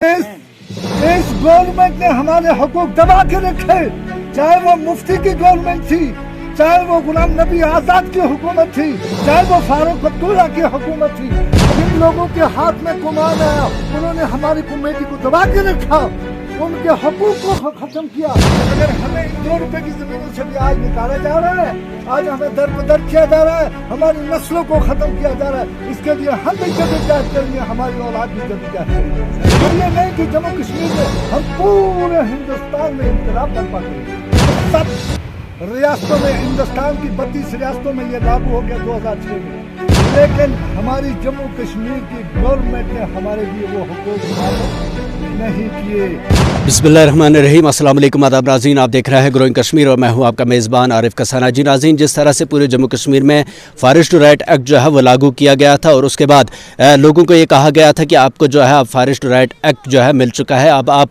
इस गवर्नमेंट ने हमारे हुकूक दबा के रखे, चाहे वो मुफ्ती की गवर्नमेंट थी, चाहे वो गुलाम नबी आजाद की हुकूमत थी, चाहे वो फारूक अब्दुल्ला की हुकूमत थी। जिन लोगों के हाथ में कमान आया उन्होंने हमारी कमेटी को दबा के रखा, उनके हुकूक को खत्म किया। अगर हमें 2 रुपए की जमीनों से भी आज निकाला जा रहा है, आज हमें दर बदर किया जा रहा है, हमारी नस्लों को खत्म किया जा रहा है, इसके लिए हम भी जद्दोजहद करेंगे, हमारी औलाद भी जद्दोजहद करेंगे। ये नहीं कि जम्मू कश्मीर में हम पूरे हिंदुस्तान में इंकलाब बर्पा करेंगे। सब रियासतों में, हिंदुस्तान की 32 रियासतों में ये लागू हो गया 2006 में, लेकिन हमारी जम्मू कश्मीर की गवर्नमेंट ने हमारे लिए वो हुकूक नहीं किए। बिस्मिल्लाहिर्रहमानिर्रहीम, अस्सलाम वालेकुम, आदाब नाज़रीन, आप देख रहे हैं ग्रोइंग कश्मीर और मैं हूं आपका मेज़बान आरिफ कसाना। जी नाज़रीन, जिस तरह से पूरे जम्मू कश्मीर में फॉरेस्ट टू राइट एक्ट जो है वो लागू किया गया था और उसके बाद लोगों को ये कहा गया था कि आपको जो है अब फॉरेस्ट टू राइट एक्ट जो है मिल चुका है, अब आप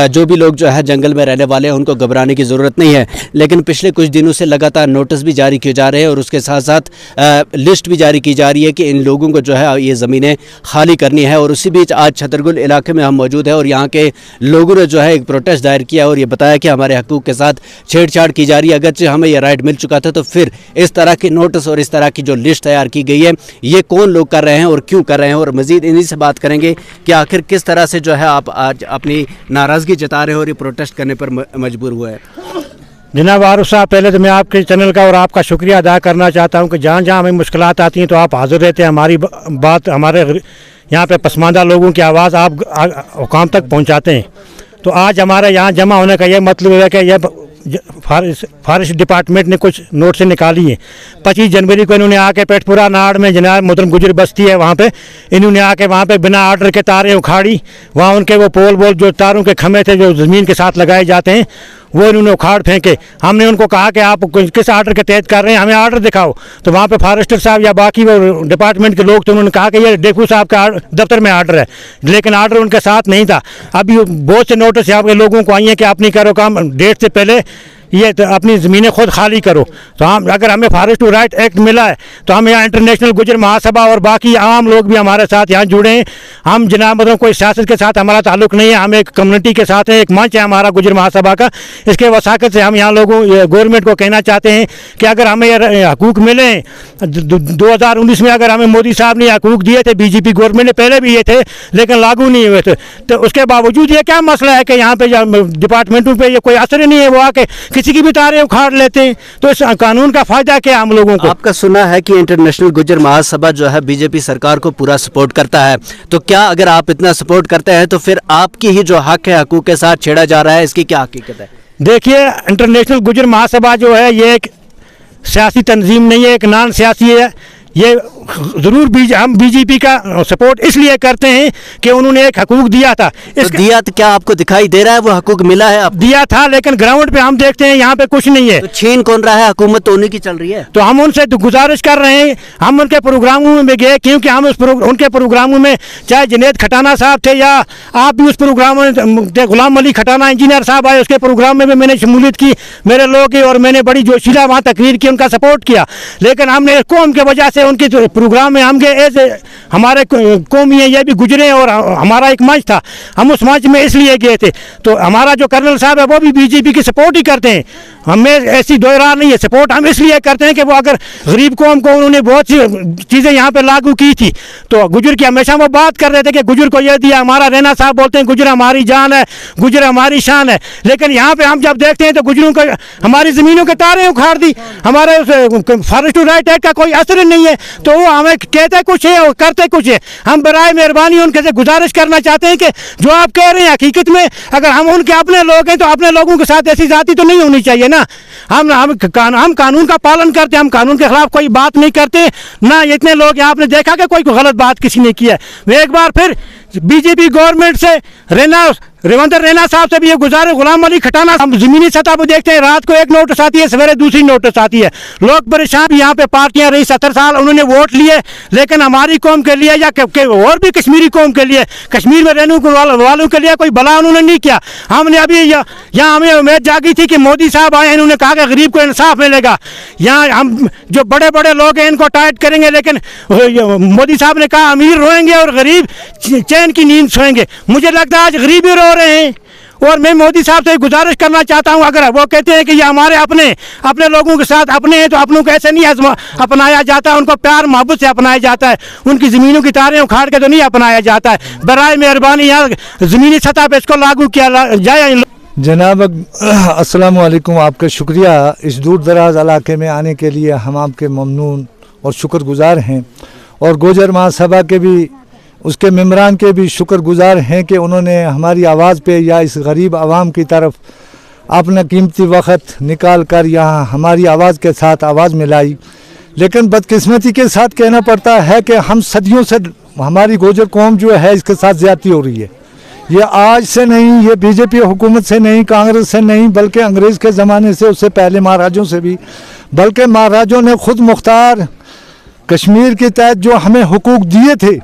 जो भी लोग जो है जंगल में रहने वाले हैं उनको घबराने की ज़रूरत नहीं है। लेकिन पिछले कुछ दिनों से लगातार नोटिस भी जारी किए जा रहे हैं और उसके साथ साथ लिस्ट भी जारी की जा रही है कि इन लोगों को जो है ये ज़मीनें खाली करनी है। और उसी बीच आज छतरगुल इलाके में हम मौजूद है और यहाँ के लोगों ने जो है एक प्रोटेस्ट दायर किया और ये बताया कि हमारे हकूक़ के साथ छेड़छाड़ की जा रही है। अगरचे हमें ये राइट मिल चुका था, तो फिर इस तरह की नोटिस और इस तरह की जो लिस्ट तैयार की गई है ये कौन लोग कर रहे हैं और क्यों कर रहे हैं, और मज़ीद इन्हीं से बात करेंगे कि आखिर किस तरह से जो है आप आज अपनी नाराज़गी जता रहे हो और ये प्रोटेस्ट करने पर मजबूर हुए हैं। जनाब आरिफ साहब, पहले तो मैं आपके चैनल का और आपका शुक्रिया अदा करना चाहता हूं कि जहाँ जहाँ हमें मुश्किलात आती हैं तो आप हाजिर रहते हैं, हमारी बात, हमारे यहाँ पे पसमानदा लोगों की आवाज़ आप हुकाम तक पहुँचाते हैं। तो आज हमारे यहाँ जमा होने का ये मतलब है कि यह फॉरेस्ट डिपार्टमेंट ने कुछ नोट से निकाली है। 25 जनवरी को इन्होंने आके पेटपुरा नाड़ में जनाब मोहतरम गुजर बस्ती है, वहाँ पे इन्होंने आके वहाँ पे बिना आर्डर के तारें उखाड़ी, वहाँ उनके वो पोल जो तारों के खम्भे थे जो ज़मीन के साथ लगाए जाते हैं वो इन्होंने उखाड़ फेंके। हमने उनको कहा कि आप किस आर्डर के तहत कर रहे हैं, हमें आर्डर दिखाओ। तो वहाँ पे फॉरेस्टर साहब या बाकी वो डिपार्टमेंट के लोग तो उन्होंने कहा कि ये डेकू साहब का दफ्तर में आर्डर है, लेकिन आर्डर उनके साथ नहीं था। अभी बहुत से नोटिस यहाँ के लोगों को आई हैं कि आप नहीं करो काम, डेट से पहले ये तो अपनी ज़मीनें खुद खाली करो। तो हम अगर हमें फॉरेस्ट टू राइट एक्ट मिला है तो हम यहाँ इंटरनेशनल गुजर महासभा और बाकी आम लोग भी हमारे साथ यहाँ जुड़े हैं। हम जनाब मतलब कोई सियासत के साथ हमारा ताल्लुक़ नहीं है, हम एक कम्युनिटी के साथ हैं, एक मंच है हमारा गुजर महासभा का। इसके वसाकत से हम यहाँ लोगों गवर्नमेंट को कहना चाहते हैं कि अगर हमें हकूक़ मिले, 2019 में अगर हमें मोदी साहब ने हकूक़ दिए थे, बीजेपी गवर्नमेंट ने पहले भी ये थे लेकिन लागू नहीं हुए थे, तो उसके बावजूद ये क्या मसला है कि यहाँ पे डिपार्टमेंटों पर ये कोई असर ही नहीं है, वो आके किसी की भी तारें उखाड़ लेते हैं। तो इस कानून का फायदा क्या हम लोगों को? आपका सुना है कि इंटरनेशनल गुजर महासभा जो है बीजेपी सरकार को पूरा सपोर्ट करता है, तो क्या अगर आप इतना सपोर्ट करते हैं तो फिर आपकी ही जो हक है हकूक़ के साथ छेड़ा जा रहा है, इसकी क्या हकीकत है? देखिए, इंटरनेशनल गुजर महासभा जो है ये एक सियासी तंजीम नहीं है, एक नॉन सियासी है। ये ज़रूर हम बीजेपी का सपोर्ट इसलिए करते हैं कि उन्होंने एक हकूक़ दिया था। तो दिया तो क्या आपको दिखाई दे रहा है वो हकूक़ मिला है? आप दिया था लेकिन ग्राउंड पे हम देखते हैं यहाँ पे कुछ नहीं है। तो छीन कौन रहा है? हुकूमत तो उन्हीं की चल रही है। तो हम उनसे गुजारिश कर रहे हैं, हम उनके प्रोग्रामों में गए, क्योंकि हम उनके प्रोग्रामों में चाहे जुनैद खटाना साहब थे या आप भी उस प्रोग्राम में, गुलाम अली खटाना इंजीनियर साहब आए, उसके प्रोग्राम में भी मैंने शमूलियत की, मेरे लोग, और मैंने बड़ी जोशीला वहाँ तकरीर की, उनका सपोर्ट किया। लेकिन हमने कौम की वजह से उनकी प्रोग्राम में हम गए, एज हमारे कौमी है, ये भी गुजरे और हमारा एक मंच था, हम उस मंच में इसलिए गए थे। तो हमारा जो कर्नल साहब है वो भी बीजेपी की सपोर्ट ही करते हैं, हमें ऐसी दो राह नहीं है। सपोर्ट हम इसलिए करते हैं कि वो अगर गरीब कौम को उन्होंने बहुत सी चीज़ें यहाँ पे लागू की थी, तो गुजर की हमेशा वो बात कर रहे थे कि गुजर को ये दिया। हमारा रैना साहब बोलते हैं गुजर हमारी जान है, गुजर हमारी शान है, लेकिन यहाँ पे हम जब देखते हैं तो गुजरों को हमारी ज़मीनों के तारें उखाड़ दी, हमारे फॉरेस्ट टू राइट एक्ट का कोई असर नहीं है। तो वो हमें कहते कुछ है और करते कुछ है। हम बराए मेहरबानी उनके से गुजारिश करना चाहते हैं कि जो आप कह रहे हैं हकीकत में अगर हम उनके अपने लोग हैं तो अपने लोगों के साथ ऐसी जाति तो नहीं होनी चाहिए ना। हम कानून का पालन करते हैं, हम कानून के खिलाफ कोई बात नहीं करते ना। इतने लोग यहाँ आपने देखा कि कोई गलत बात किसी ने किया। मैं एक बार फिर बीजेपी गवर्नमेंट से रेवंत रैना साहब से भी ये गुजारे, गुलाम अली खटाना, हम ज़मीनी सतह पर देखते हैं रात को एक नोटिस आती है, सवेरे दूसरी नोटिस आती है। लोग परेशान, यहाँ पे पार्टियां रही 70 साल, उन्होंने वोट लिए, लेकिन हमारी कौम के लिए या और भी कश्मीरी कौम के लिए, कश्मीर में रहने वालों के लिए कोई भला उन्होंने नहीं किया। हमने अभी यहाँ हमें उम्मीद जागी थी कि मोदी साहब आए, इन्होंने कहा कि गरीब को इंसाफ मिलेगा, यहाँ हम जो बड़े बड़े लोग हैं इनको टाइट करेंगे, लेकिन मोदी साहब ने कहा अमीर रोएंगे और गरीब चैन चैन की नींद सोएंगे। मुझे लगता है आज गरीबी रो रहे हैं, और मैं मोदी साहब से गुजारिश करना चाहता हूं, अगर वो कहते हैं कि ये हमारे अपने लोगों के साथ अपने हैं, तो अपनों को ऐसे नहीं अपनाया जाता है, उनको प्यार मोहब्बत से अपनाया जाता है, उनकी ज़मीनों की तारें उखाड़ के तो नहीं अपनाया जाता है। बराए मेहरबानी यहाँ ज़मीनी सतह पर इसको लागू किया जाए। जनाब अस्सलाम वालेकुम, आपका शुक्रिया इस दूर दराज इलाके में आने के लिए। हम आपके ममनून और शुक्रगुजार हैं, और गोजर महासभा के भी, उसके मेम्बरान के भी शुक्रगुजार हैं कि उन्होंने हमारी आवाज़ पे या इस गरीब आवाम की तरफ अपना कीमती वक्त निकाल कर यहाँ हमारी आवाज़ के साथ आवाज़ मिलाई। लेकिन बदकिस्मती के साथ कहना पड़ता है कि हम सदियों से, हमारी गोजर कौम जो है इसके साथ ज़्यादती हो रही है। ये आज से नहीं, ये बीजेपी हुकूमत से नहीं, कांग्रेस से नहीं, बल्कि अंग्रेज़ के ज़माने से, उससे पहले महाराजों से भी, बल्कि महाराजों ने खुद मुख्तार कश्मीर के तहत जो हमें हुकूक दिए थे,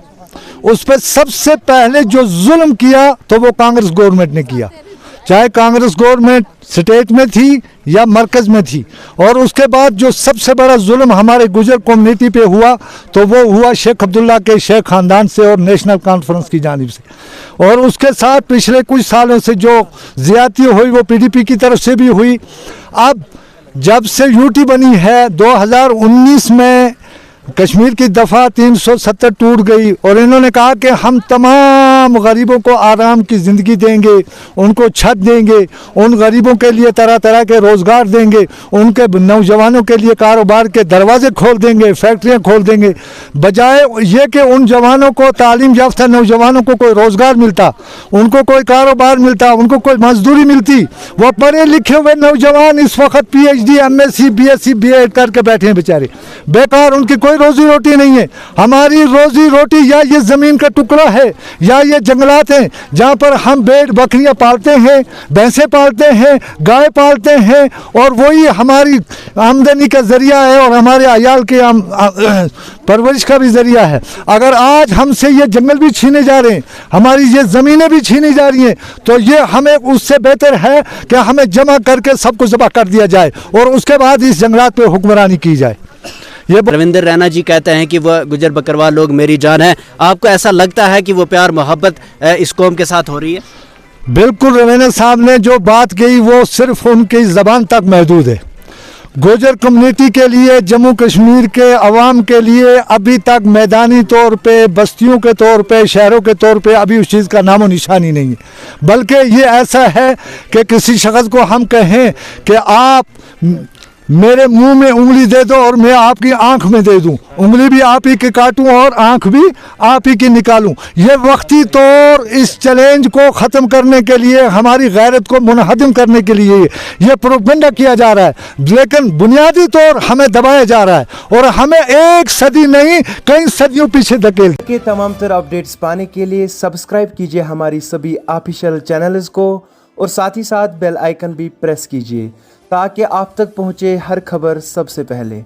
उस पर सबसे पहले जो जुल्म किया तो वो कांग्रेस गवर्नमेंट ने किया, चाहे कांग्रेस गवर्नमेंट स्टेट में थी या मरकज़ में थी। और उसके बाद जो सबसे बड़ा जुल्म हमारे गुजर कम्युनिटी पे हुआ तो वो हुआ शेख अब्दुल्ला के शेख ख़ानदान से और नेशनल कॉन्फ्रेंस की जानिब से। और उसके साथ पिछले कुछ सालों से जो ज़्यादती हुई वो PDP की तरफ से भी हुई। अब जब से यूटी बनी है 2019 में कश्मीर की दफ़ा 370 टूट गई, और इन्होंने कहा कि हम तमाम गरीबों को आराम की ज़िंदगी देंगे, उनको छत देंगे, उन गरीबों के लिए तरह तरह के रोज़गार देंगे, उनके नौजवानों के लिए कारोबार के दरवाजे खोल देंगे, फैक्ट्रियां खोल देंगे। बजाय ये कि उन जवानों को, तालीम याफ्ता नौजवानों को कोई रोज़गार मिलता, उनको कोई कारोबार मिलता, उनको कोई मजदूरी मिलती। वो पढ़े लिखे हुए नौजवान इस वक्त PhD MSc BSc BEd करके बैठे हैं बेचारे, बेकार, उनकी कोई रोजी रोटी नहीं है। हमारी रोजी रोटी या ये ज़मीन का टुकड़ा है या ये जंगलात हैं जहाँ पर हम भेड़ बकरियाँ पालते हैं, भैंसें पालते हैं, गाय पालते हैं, और वही हमारी आमदनी का ज़रिया है और हमारे अयाल के परवरिश का भी ज़रिया है। अगर आज हमसे ये जंगल भी छीने जा रहे हैं, हमारी ये ज़मीनें भी छीनी जा रही हैं, तो ये हमें उससे बेहतर है कि हमें जमा करके सबको ज़बह कर दिया जाए और उसके बाद इस जंगलात पर हुक्मरानी की जाए। ये रविंदर रैना जी कहते हैं कि वह गुजर बकरवाल लोग मेरी जान है। आपको ऐसा लगता है कि वो प्यार मोहब्बत इस कौम के साथ हो रही है? बिल्कुल, रवीना साहब ने जो बात कही वो सिर्फ उनकी ज़बान तक महदूद है। गुजर कम्युनिटी के लिए, जम्मू कश्मीर के अवाम के लिए अभी तक मैदानी तौर पे, बस्तियों के तौर पे, शहरों के तौर पे अभी उस चीज़ का नामो निशानी नहीं है। बल्कि ये ऐसा है कि किसी शख्स को हम कहें कि आप मेरे मुंह में उंगली दे दो और मैं आपकी आंख में दे दूं, उंगली भी आप ही की काटूं और आंख भी आप ही की निकालूं। ये वक्ती तौर इस चैलेंज को ख़त्म करने के लिए, हमारी गैरत को मुनहदम करने के लिए ये प्रोपेगेंडा किया जा रहा है, लेकिन बुनियादी तौर हमें दबाया जा रहा है और हमें एक सदी नहीं कई सदियों पीछे धकेल के तमाम तरह अपडेट्स पाने के लिए सब्सक्राइब कीजिए हमारी सभी ऑफिशियल चैनल्स को, और साथ ही साथ बेल आइकन भी प्रेस कीजिए ताकि आप तक पहुँचे हर खबर सबसे पहले।